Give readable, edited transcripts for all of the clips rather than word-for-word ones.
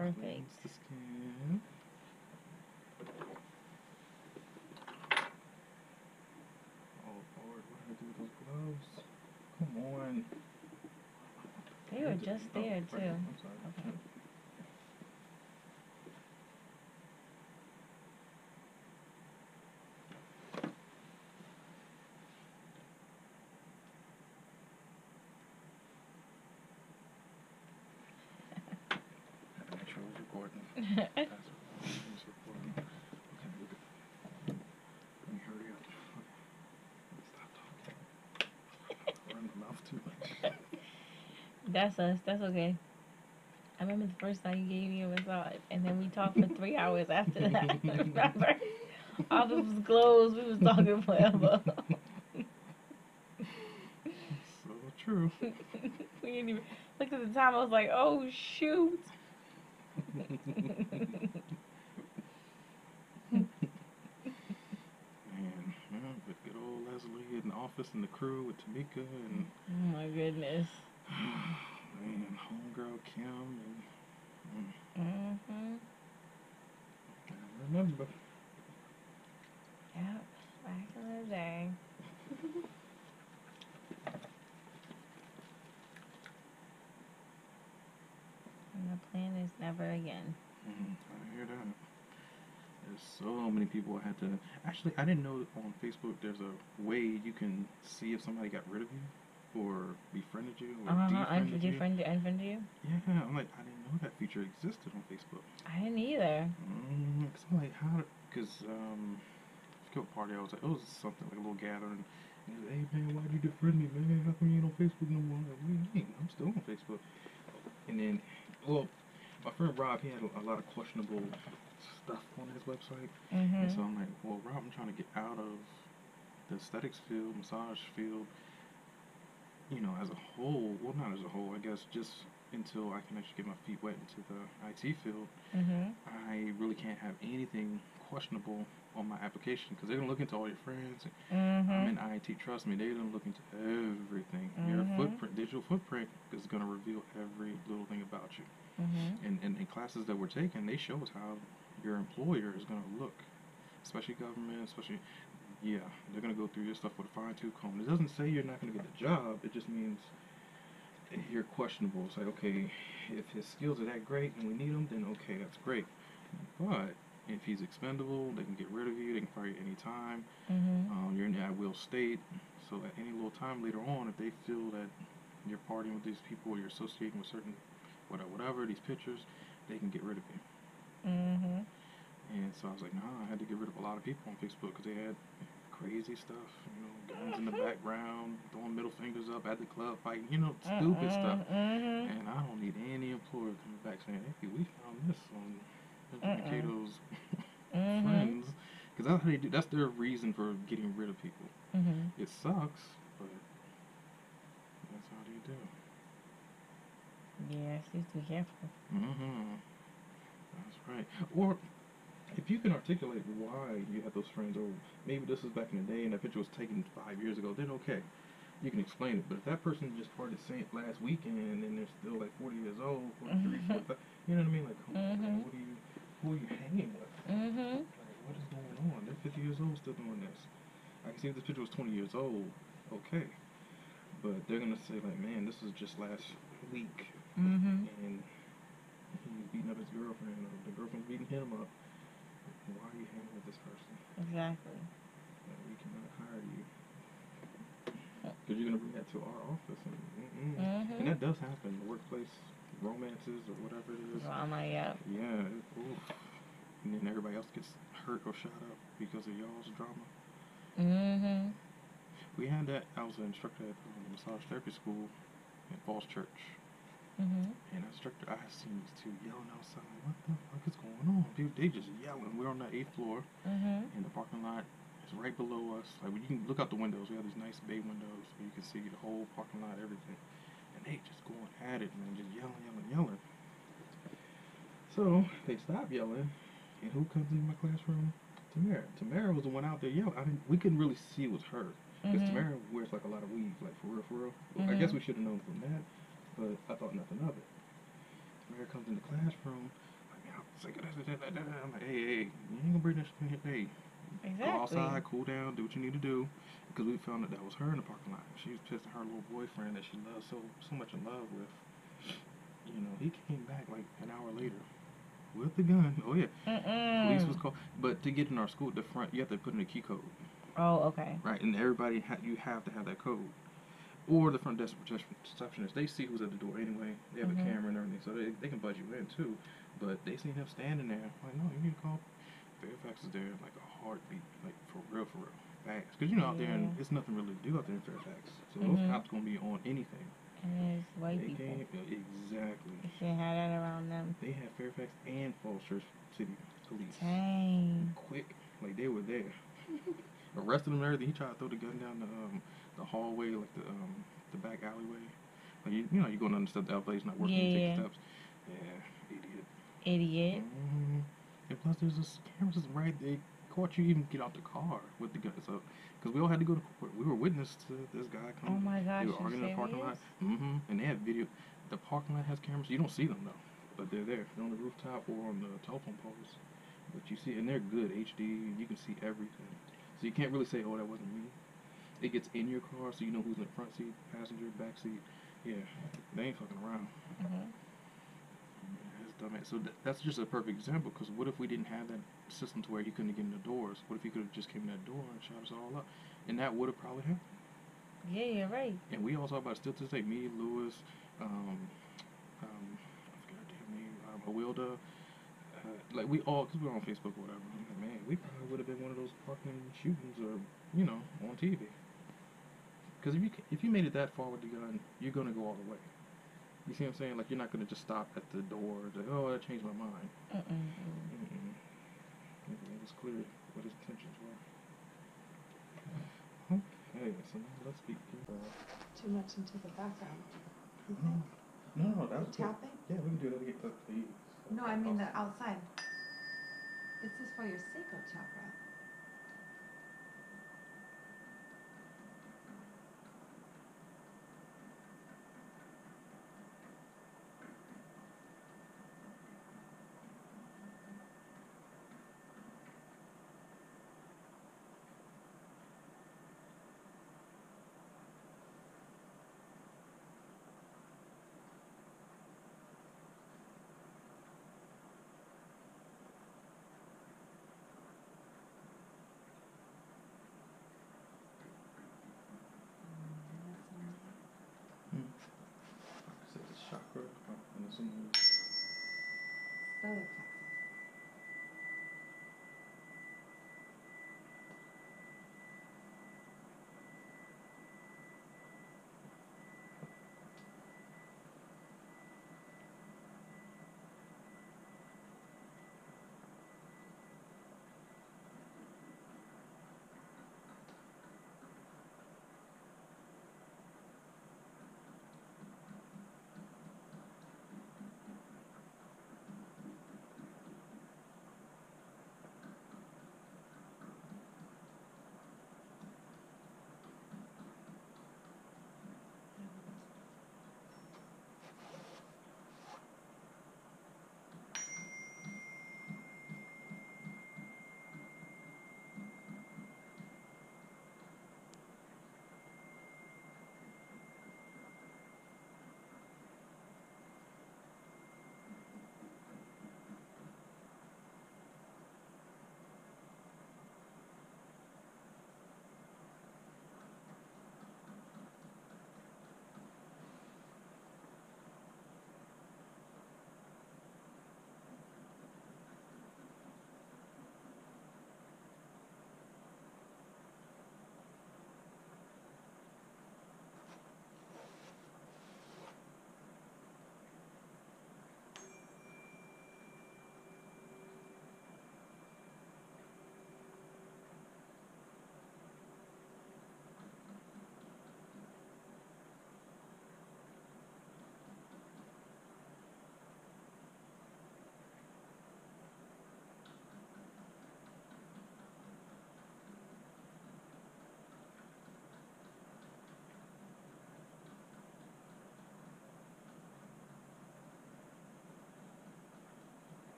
Perfect. Cleanse the skin. Oh Lord, what did I do with those gloves? Come on. They were just there too. Right. I'm sorry. Okay. Make sure it was recording. That's it's recording. Okay, look at. Let me hurry up. Okay. Stop talking. Run my mouth too much. That's us. That's okay. I remember the first time you gave me a massage, and then we talked for 3 hours after that. Remember? Office was closed. We was talking forever. So true. We didn't even look at the time. I was like, "Oh shoot!" Man, with good old Leslie in the office and the crew with Tamika and Oh my goodness. man, homegirl Kim and I remember. Yep. Back in the day. And the plan is never again. I hear that. There's so many people I had to. Actually, I didn't know on Facebook there's a way you can see if somebody got rid of you or befriended you or defriended you. Unfriended you? Yeah, I'm like, I didn't know that feature existed on Facebook. I didn't either. Cause I'm like, how? Cause I forget what party I was at. It was something like a little gathering. And he was, hey man, why'd you defriend me, man? How come you ain't on Facebook no more? I'm like, what do you mean? I'm still on Facebook. And then, well, my friend Rob, he had a lot of questionable stuff on his website. And so I'm like, well, Rob, I'm trying to get out of the aesthetics field, massage field, you know, as a whole. Well, not as a whole, I guess, just until I can actually get my feet wet into the IT field. I really can't have anything questionable on my application because they're gonna look into all your friends. I'm in IT, trust me, they're gonna look into everything. Your footprint, digital footprint, is gonna reveal every little thing about you. And in classes that we're taking, they show us how your employer is gonna look, especially government, especially. Yeah, they're gonna go through your stuff with a fine-tooth comb. It doesn't say you're not gonna get the job. It just means you're questionable. It's like, okay, if his skills are that great and we need him, then okay, that's great. But if he's expendable, they can get rid of you. They can fire you any time. You're in the at-will state. So at any little time later on, if they feel that you're partying with these people or you're associating with certain whatever these pictures, they can get rid of you. And so I was like, nah, I had to get rid of a lot of people on Facebook because they had crazy stuff, you know, guns in the background, throwing middle fingers up at the club, fighting, you know, stupid stuff. And I don't need any employer coming back saying, hey, we found this on Benjamin Cato's friends. Because that's how they do, that's their reason for getting rid of people. It sucks, but that's how they do. Yeah, so you have to be careful. That's right. Or if you can articulate why you had those friends, or maybe this was back in the day and that picture was taken 5 years ago, then okay, you can explain it. But if that person just parted Saint last weekend and they're still like 40 years old, 43, 45, you know what I mean? Like, come on, man, who are you hanging with? Like, what is going on? They're 50 years old still doing this. I can see if this picture was 20 years old, okay. But they're going to say, like, man, this was just last week. And he's beating up his girlfriend, or the girlfriend's beating him up. Why are you hanging with this person? Exactly. We cannot hire you. Because you're going to bring that to our office. And that does happen. The workplace romances or whatever it is. Drama, yeah. Yeah. Oof. And then everybody else gets hurt or shot up because of y'all's drama. We had that. I was an instructor at the massage therapy school in Falls Church. And the instructor, I seen these two yelling outside. What the fuck is going on? People, they just yelling. We're on the 8th floor, and the parking lot is right below us. Like, you can look out the windows. We have these nice bay windows where you can see the whole parking lot, everything. And they just going at it, man, just yelling. So they stop yelling, and who comes into my classroom? Tamara. Tamara was the one out there yelling. We couldn't really see it was her, because Tamara wears like a lot of weave, like for real. I guess we should have known from that. But I thought nothing of it. Mary comes in the classroom, like, man, I'm sick of this. I'm like, hey, you ain't gonna bring this shit in here. Hey, Exactly. go outside, cool down, do what you need to do. Because we found that was her in the parking lot. She was pissed at her little boyfriend that she loves so much in love with. You know, he came back like an hour later with the gun. Oh yeah, police was called. But to get in our school, the front you have to put in a key code. Oh, okay. Right, and everybody you have to have that code. Or the front desk receptionist, they see who's at the door anyway. They have a camera and everything, so they can buzz you in too. But they seen him standing there, like, no, you need to call. Fairfax is there like a heartbeat, like for real, fast. Because you know out there, and it's nothing really to do out there in Fairfax. So those cops gonna be on anything. And it's white They people. Exactly. You shouldn't have that around them. They had Fairfax and Falls Church City police. Dang. Quick, like they were there. Arrested him and everything. He tried to throw the gun down the hallway, like the back alleyway. Like you know, you going down the steps, the elevator's not working. You take the steps. Yeah, idiot. Idiot. And plus, there's this cameras right. They caught you even get out the car with the gun. So, because we all had to go to court. We were witness to this guy come. Oh my gosh, they were arguing in the parking lot. And they had video. The parking lot has cameras. You don't see them though, but they're there. They're on the rooftop or on the telephone poles. But you see, and they're good HD. You can see everything. So you can't really say, oh, that wasn't me. It gets in your car, so you know who's in the front seat, passenger, back seat. Yeah, they ain't fucking around. That's dumbass. So that's just a perfect example, because what if we didn't have that system to where he couldn't get in the doors? What if he could have just came in that door and shot us all up? And that would have probably happened. Yeah, you're right. And we all talk about it still to this day. Me, Lewis, I forgot her damn name, Awilda. Like we all, because we were on Facebook or whatever. I'm like, man, we probably would have been one of those parking shootings, or you know, on TV. Because if you made it that far with the gun, you're gonna go all the way. You see what I'm saying? Like you're not gonna just stop at the door. Like, oh, that changed my mind. It was clear what his intentions were. Okay, so now let's get too much into the background. No, that was tapping. Good. Yeah, we can do that. We get the No, I mean the outside. This is for your sacral chakra.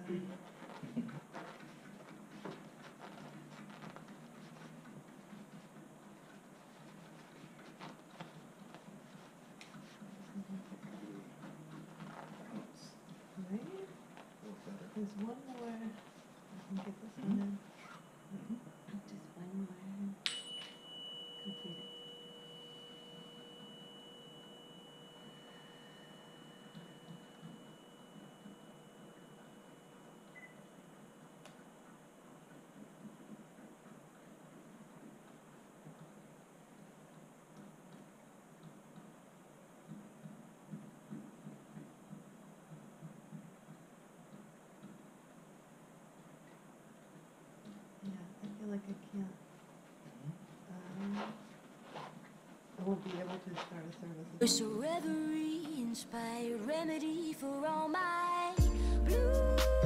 There's one more. I can get this one in. Just one more. Complete it. Yeah, I feel like I can't. I won't be able to start a service. It's a reverie, inspired remedy for all my blues.